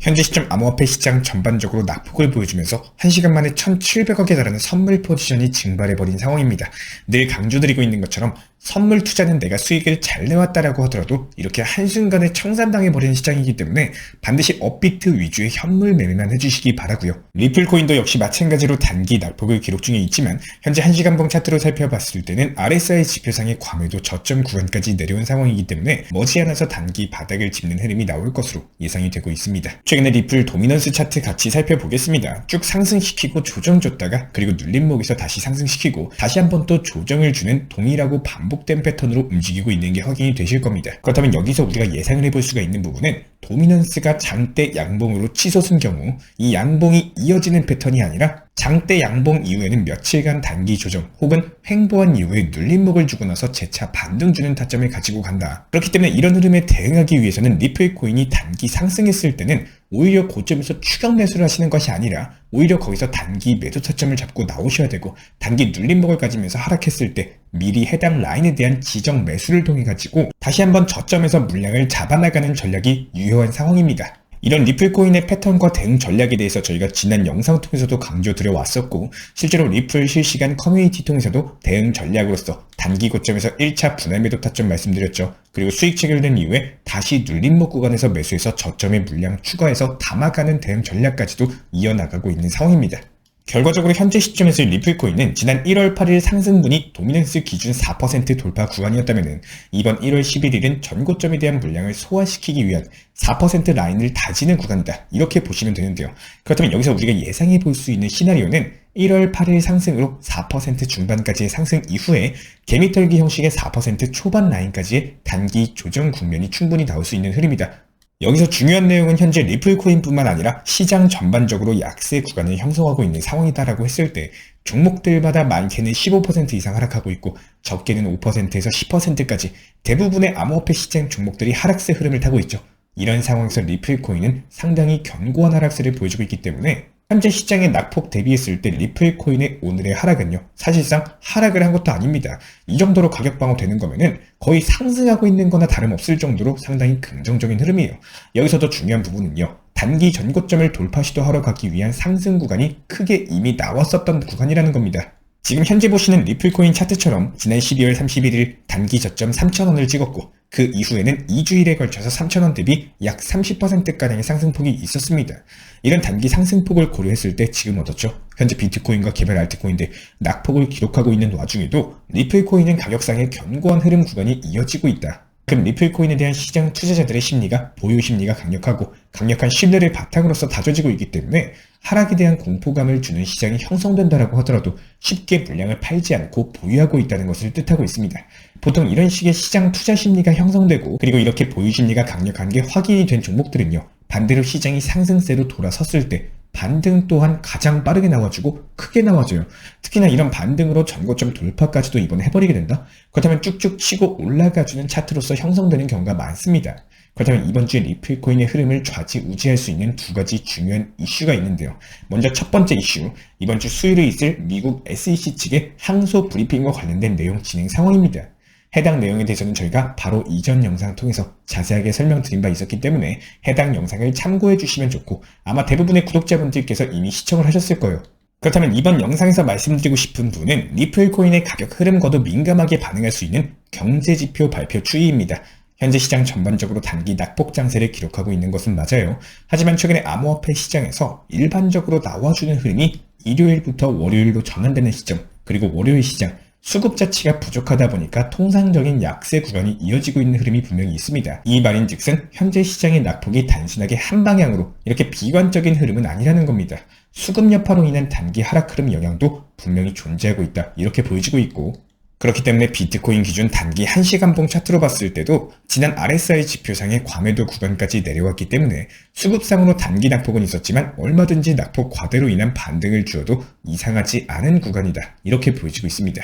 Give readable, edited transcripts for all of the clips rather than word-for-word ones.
현재 시점 암호화폐 시장 전반적으로 낙폭을 보여주면서 1시간 만에 1,700억에 달하는 선물 포지션이 증발해버린 상황입니다. 늘 강조드리고 있는 것처럼 선물 투자는 내가 수익을 잘 내왔다라고 하더라도 이렇게 한순간에 청산당해버리는 시장이기 때문에 반드시 업비트 위주의 현물 매매만 해주시기 바라고요. 리플 코인도 역시 마찬가지로 단기 낙폭을 기록 중에 있지만 현재 1시간봉 차트로 살펴봤을 때는 RSI 지표상의 과매도 저점 구간까지 내려온 상황이기 때문에 머지않아서 단기 바닥을 짚는 흐름이 나올 것으로 예상이 되고 있습니다. 최근에 리플 도미넌스 차트 같이 살펴보겠습니다. 쭉 상승시키고 조정 줬다가 그리고 눌림목에서 다시 상승시키고 다시 한번 또 조정을 주는 동일하고 반복된 패턴으로 움직이고 있는 게 확인이 되실 겁니다. 그렇다면 여기서 우리가 예상을 해볼 수가 있는 부분은 도미넌스가 장대 양봉으로 치솟은 경우 이 양봉이 이어지는 패턴이 아니라 장대 양봉 이후에는 며칠간 단기 조정 혹은 횡보한 이후에 눌림목을 주고 나서 재차 반등 주는 타점을 가지고 간다. 그렇기 때문에 이런 흐름에 대응하기 위해서는 리플 코인이 단기 상승했을 때는 오히려 고점에서 추격 매수를 하시는 것이 아니라 오히려 거기서 단기 매도 타점을 잡고 나오셔야 되고 단기 눌림목을 가지면서 하락했을 때 미리 해당 라인에 대한 지정 매수를 통해 가지고 다시 한번 저점에서 물량을 잡아나가는 전략이 유효한 상황입니다. 이런 리플코인의 패턴과 대응 전략에 대해서 저희가 지난 영상 통해서도 강조드려 왔었고 실제로 리플 실시간 커뮤니티 통해서도 대응 전략으로서 단기 고점에서 1차 분할 매도 타점 말씀드렸죠. 그리고 수익 체결된 이후에 다시 눌림목 구간에서 매수해서 저점의 물량 추가해서 담아가는 대응 전략까지도 이어나가고 있는 상황입니다. 결과적으로 현재 시점에서 리플코인은 지난 1월 8일 상승분이 도미넌스 기준 4% 돌파 구간이었다면 이번 1월 11일은 전고점에 대한 물량을 소화시키기 위한 4% 라인을 다지는 구간이다. 이렇게 보시면 되는데요. 그렇다면 여기서 우리가 예상해 볼 수 있는 시나리오는 1월 8일 상승으로 4% 중반까지의 상승 이후에 개미털기 형식의 4% 초반 라인까지의 단기 조정 국면이 충분히 나올 수 있는 흐름이다. 여기서 중요한 내용은 현재 리플코인뿐만 아니라 시장 전반적으로 약세 구간을 형성하고 있는 상황이다라고 했을 때 종목들마다 많게는 15% 이상 하락하고 있고 적게는 5%에서 10%까지 대부분의 암호화폐 시장 종목들이 하락세 흐름을 타고 있죠. 이런 상황에서 리플코인은 상당히 견고한 하락세를 보여주고 있기 때문에 현재 시장의 낙폭 대비했을 때 리플코인의 오늘의 하락은요 사실상 하락을 한 것도 아닙니다. 이 정도로 가격 방어되는 거면은 거의 상승하고 있는 거나 다름없을 정도로 상당히 긍정적인 흐름이에요. 여기서 더 중요한 부분은요 단기 전고점을 돌파 시도하러 가기 위한 상승 구간이 크게 이미 나왔었던 구간이라는 겁니다. 지금 현재 보시는 리플코인 차트처럼 지난 12월 31일 단기 저점 3,000원을 찍었고 그 이후에는 2주일에 걸쳐서 3,000원 대비 약 30%가량의 상승폭이 있었습니다. 이런 단기 상승폭을 고려했을 때 지금 어떻죠? 현재 비트코인과 개별 알트코인들 낙폭을 기록하고 있는 와중에도 리플코인은 가격상의 견고한 흐름 구간이 이어지고 있다. 그럼 리플코인에 대한 시장 투자자들의 심리가 보유 심리가 강력하고 강력한 신뢰를 바탕으로서 다져지고 있기 때문에 하락에 대한 공포감을 주는 시장이 형성된다라고 하더라도 쉽게 물량을 팔지 않고 보유하고 있다는 것을 뜻하고 있습니다. 보통 이런 식의 시장 투자 심리가 형성되고 그리고 이렇게 보유 심리가 강력한 게 확인이 된 종목들은요 반대로 시장이 상승세로 돌아섰을 때 반등 또한 가장 빠르게 나와주고 크게 나와줘요. 특히나 이런 반등으로 전고점 돌파까지도 이번에 해버리게 된다? 그렇다면 쭉쭉 치고 올라가주는 차트로서 형성되는 경우가 많습니다. 그렇다면 이번 주에 리플코인의 흐름을 좌지우지할 수 있는 두 가지 중요한 이슈가 있는데요. 먼저 첫 번째 이슈, 이번 주 수요일에 있을 미국 SEC 측의 항소 브리핑과 관련된 내용 진행 상황입니다. 해당 내용에 대해서는 저희가 바로 이전 영상 통해서 자세하게 설명드린 바 있었기 때문에 해당 영상을 참고해 주시면 좋고 아마 대부분의 구독자분들께서 이미 시청을 하셨을 거예요. 그렇다면 이번 영상에서 말씀드리고 싶은 부분은 리플코인의 가격 흐름과도 민감하게 반응할 수 있는 경제지표 발표 추이입니다. 현재 시장 전반적으로 단기 낙폭 장세를 기록하고 있는 것은 맞아요. 하지만 최근에 암호화폐 시장에서 일반적으로 나와주는 흐름이 일요일부터 월요일로 전환되는 시점 그리고 월요일 시장 수급 자체가 부족하다 보니까 통상적인 약세 구간이 이어지고 있는 흐름이 분명히 있습니다. 이 말인즉슨 현재 시장의 낙폭이 단순하게 한 방향으로 이렇게 비관적인 흐름은 아니라는 겁니다. 수급 여파로 인한 단기 하락 흐름 영향도 분명히 존재하고 있다. 이렇게 보여지고 있고 그렇기 때문에 비트코인 기준 단기 1시간봉 차트로 봤을 때도 지난 RSI 지표상의 과매도 구간까지 내려왔기 때문에 수급상으로 단기 낙폭은 있었지만 얼마든지 낙폭 과대로 인한 반등을 주어도 이상하지 않은 구간이다. 이렇게 보여지고 있습니다.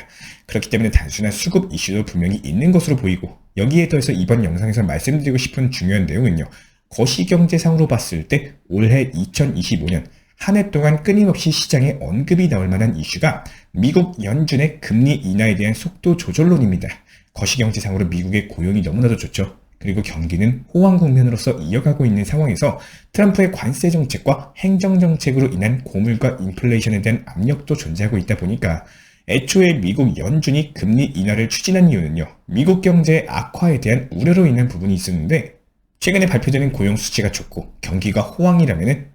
그렇기 때문에 단순한 수급 이슈도 분명히 있는 것으로 보이고 여기에 더해서 이번 영상에서 말씀드리고 싶은 중요한 내용은요. 거시경제상으로 봤을 때 올해 2025년 한 해 동안 끊임없이 시장에 언급이 나올 만한 이슈가 미국 연준의 금리 인하에 대한 속도 조절론입니다. 거시경제상으로 미국의 고용이 너무나도 좋죠. 그리고 경기는 호황 국면으로서 이어가고 있는 상황에서 트럼프의 관세 정책과 행정 정책으로 인한 고물가 인플레이션에 대한 압력도 존재하고 있다 보니까 애초에 미국 연준이 금리 인하를 추진한 이유는요, 미국 경제의 악화에 대한 우려로 인한 부분이 있었는데, 최근에 발표되는 고용 수치가 좋고 경기가 호황이라면은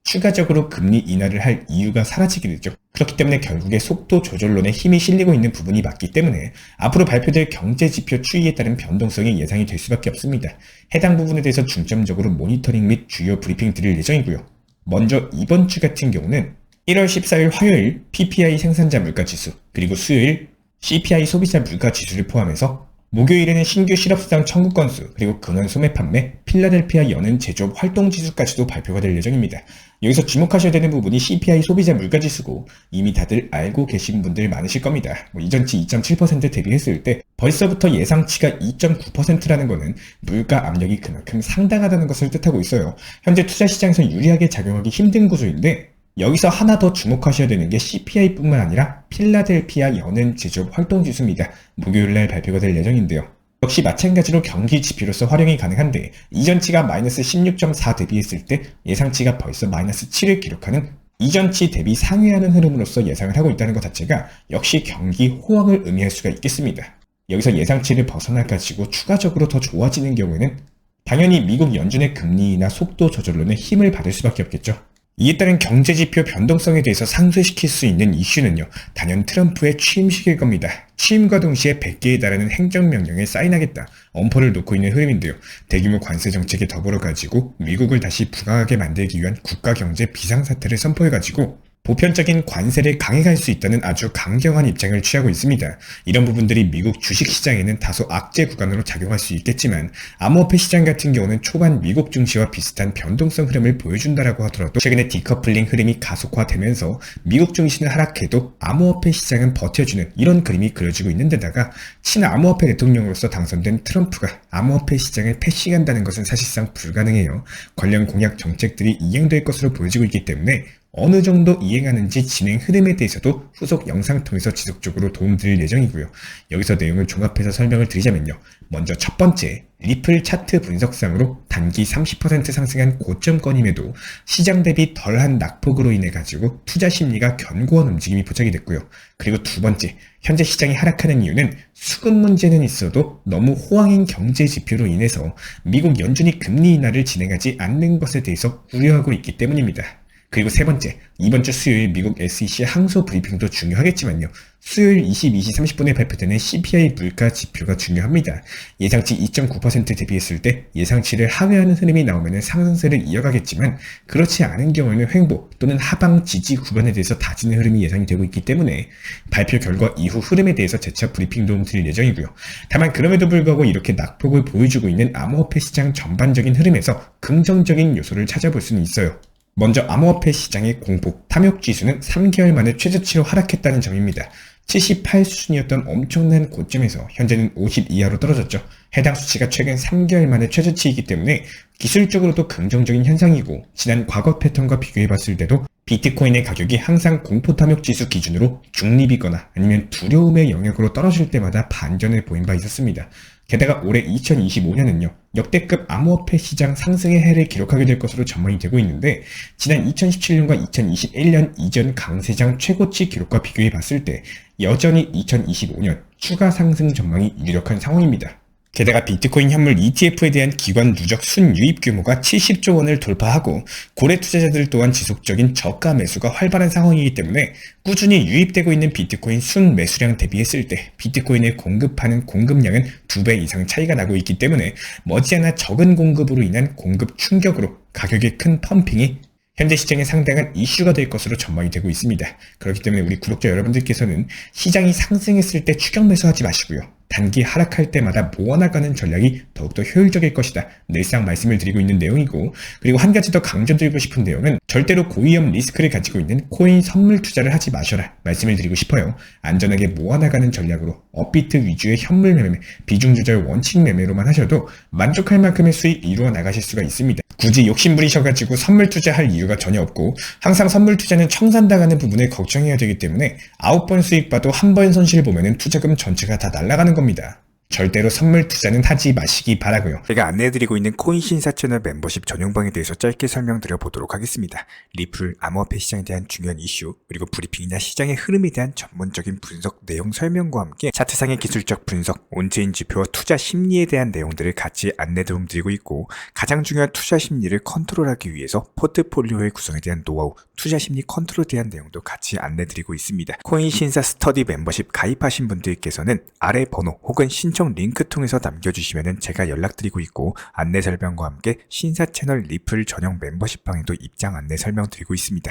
추가적으로 금리 인하를 할 이유가 사라지게 되죠. 그렇기 때문에 결국에 속도 조절론에 힘이 실리고 있는 부분이 맞기 때문에 앞으로 발표될 경제지표 추이에 따른 변동성이 예상이 될 수밖에 없습니다. 해당 부분에 대해서 중점적으로 모니터링 및 주요 브리핑 드릴 예정이고요. 먼저 이번 주 같은 경우는 1월 14일 화요일 PPI 생산자 물가지수, 그리고 수요일 CPI 소비자 물가지수를 포함해서 목요일에는 신규 실업수당 청구 건수, 그리고 근원 소매 판매, 필라델피아 여는 제조업 활동 지수까지도 발표가 될 예정입니다. 여기서 주목하셔야 되는 부분이 CPI 소비자 물가지수고 이미 다들 알고 계신 분들 많으실 겁니다. 이전치 2.7% 대비했을 때 벌써부터 예상치가 2.9%라는 것은 물가 압력이 그만큼 상당하다는 것을 뜻하고 있어요. 현재 투자 시장에서 유리하게 작용하기 힘든 구조인데 여기서 하나 더 주목하셔야 되는 게 CPI뿐만 아니라 필라델피아 연은 제조업 활동 지수입니다. 목요일날 발표가 될 예정인데요. 역시 마찬가지로 경기 지표로서 활용이 가능한데 이전치가 마이너스 16.4 대비했을 때 예상치가 벌써 마이너스 7을 기록하는 이전치 대비 상회하는 흐름으로서 예상을 하고 있다는 것 자체가 역시 경기 호황을 의미할 수가 있겠습니다. 여기서 예상치를 벗어나가지고 추가적으로 더 좋아지는 경우에는 당연히 미국 연준의 금리 인하 속도 조절론에 힘을 받을 수밖에 없겠죠. 이에 따른 경제지표 변동성에 대해서 상쇄시킬 수 있는 이슈는요, 단연 트럼프의 취임식일 겁니다. 취임과 동시에 100개에 달하는 행정명령에 사인하겠다, 엄포를 놓고 있는 흐름인데요. 대규모 관세 정책에 더불어가지고 미국을 다시 부강하게 만들기 위한 국가경제 비상사태를 선포해가지고 보편적인 관세를 강행할 수 있다는 아주 강경한 입장을 취하고 있습니다. 이런 부분들이 미국 주식시장에는 다소 악재 구간으로 작용할 수 있겠지만 암호화폐 시장 같은 경우는 초반 미국 증시와 비슷한 변동성 흐름을 보여준다라고 하더라도 최근에 디커플링 흐름이 가속화되면서 미국 증시는 하락해도 암호화폐 시장은 버텨주는 이런 그림이 그려지고 있는 데다가 친암호화폐 대통령으로서 당선된 트럼프가 암호화폐 시장을 패싱한다는 것은 사실상 불가능해요. 관련 공약 정책들이 이행될 것으로 보여지고 있기 때문에 어느 정도 이행하는지 진행 흐름에 대해서도 후속 영상 통해서 지속적으로 도움드릴 예정이고요. 여기서 내용을 종합해서 설명을 드리자면요. 먼저 첫 번째, 리플 차트 분석상으로 단기 30% 상승한 고점권임에도 시장 대비 덜한 낙폭으로 인해 가지고 투자 심리가 견고한 움직임이 포착이 됐고요. 그리고 두 번째, 현재 시장이 하락하는 이유는 수급 문제는 있어도 너무 호황인 경제 지표로 인해서 미국 연준이 금리 인하를 진행하지 않는 것에 대해서 우려하고 있기 때문입니다. 그리고 세 번째, 이번 주 수요일 미국 SEC 항소 브리핑도 중요하겠지만요. 수요일 22시 30분에 발표되는 CPI 물가 지표가 중요합니다. 예상치 2.9% 대비했을 때 예상치를 하회하는 흐름이 나오면 상승세를 이어가겠지만 그렇지 않은 경우에는 횡보 또는 하방 지지 구간에 대해서 다지는 흐름이 예상이 되고 있기 때문에 발표 결과 이후 흐름에 대해서 재차 브리핑 도움 드릴 예정이고요. 다만 그럼에도 불구하고 이렇게 낙폭을 보여주고 있는 암호화폐 시장 전반적인 흐름에서 긍정적인 요소를 찾아볼 수는 있어요. 먼저 암호화폐 시장의 공포, 탐욕지수는 3개월 만에 최저치로 하락했다는 점입니다. 78 수준이었던 엄청난 고점에서 현재는 50 이하로 떨어졌죠. 해당 수치가 최근 3개월 만에 최저치이기 때문에 기술적으로도 긍정적인 현상이고 지난 과거 패턴과 비교해봤을 때도 비트코인의 가격이 항상 공포 탐욕 지수 기준으로 중립이거나 아니면 두려움의 영역으로 떨어질 때마다 반전을 보인 바 있었습니다. 게다가 올해 2025년은요. 역대급 암호화폐 시장 상승의 해를 기록하게 될 것으로 전망이 되고 있는데 지난 2017년과 2021년 이전 강세장 최고치 기록과 비교해 봤을 때 여전히 2025년 추가 상승 전망이 유력한 상황입니다. 게다가 비트코인 현물 ETF에 대한 기관 누적 순유입 규모가 70조 원을 돌파하고 고래 투자자들 또한 지속적인 저가 매수가 활발한 상황이기 때문에 꾸준히 유입되고 있는 비트코인 순 매수량 대비했을 때 비트코인을 공급하는 공급량은 2배 이상 차이가 나고 있기 때문에 머지않아 적은 공급으로 인한 공급 충격으로 가격의 큰 펌핑이 현재 시장에 상당한 이슈가 될 것으로 전망이 되고 있습니다. 그렇기 때문에 우리 구독자 여러분들께서는 시장이 상승했을 때 추격 매수하지 마시고요. 단기 하락할 때마다 모아나가는 전략이 더욱더 효율적일 것이다. 늘상 말씀을 드리고 있는 내용이고 그리고 한 가지 더 강조드리고 싶은 내용은 절대로 고위험 리스크를 가지고 있는 코인 선물 투자를 하지 마셔라 말씀을 드리고 싶어요. 안전하게 모아나가는 전략으로 업비트 위주의 현물 매매, 비중 조절 원칙 매매로만 하셔도 만족할 만큼의 수익 이루어 나가실 수가 있습니다. 굳이 욕심 부리셔가지고 선물 투자할 이유가 전혀 없고 항상 선물 투자는 청산당하는 부분을 걱정해야 되기 때문에 9번 수익 봐도 한 번 손실 보면은 투자금 전체가 다 날아가는 겁니다. 절대로 선물 투자는 하지 마시기 바라고요. 제가 안내해드리고 있는 코인 신사 채널 멤버십 전용방에 대해서 짧게 설명드려 보도록 하겠습니다. 리플, 암호화폐 시장에 대한 중요한 이슈, 그리고 브리핑이나 시장의 흐름에 대한 전문적인 분석 내용 설명과 함께 차트상의 기술적 분석, 온체인 지표와 투자 심리에 대한 내용들을 같이 안내 도움드리고 있고, 가장 중요한 투자 심리를 컨트롤하기 위해서 포트폴리오의 구성에 대한 노하우, 투자 심리 컨트롤에 대한 내용도 같이 안내드리고 있습니다. 코인 신사 스터디 멤버십 가입하신 분들께서는 아래 번호 혹은 신청 링크 통해서 남겨주시면 제가 연락드리고 있고, 안내 설명과 함께 신사 채널 리플 전용 멤버십 방에도 입장 안내 설명드리고 있습니다.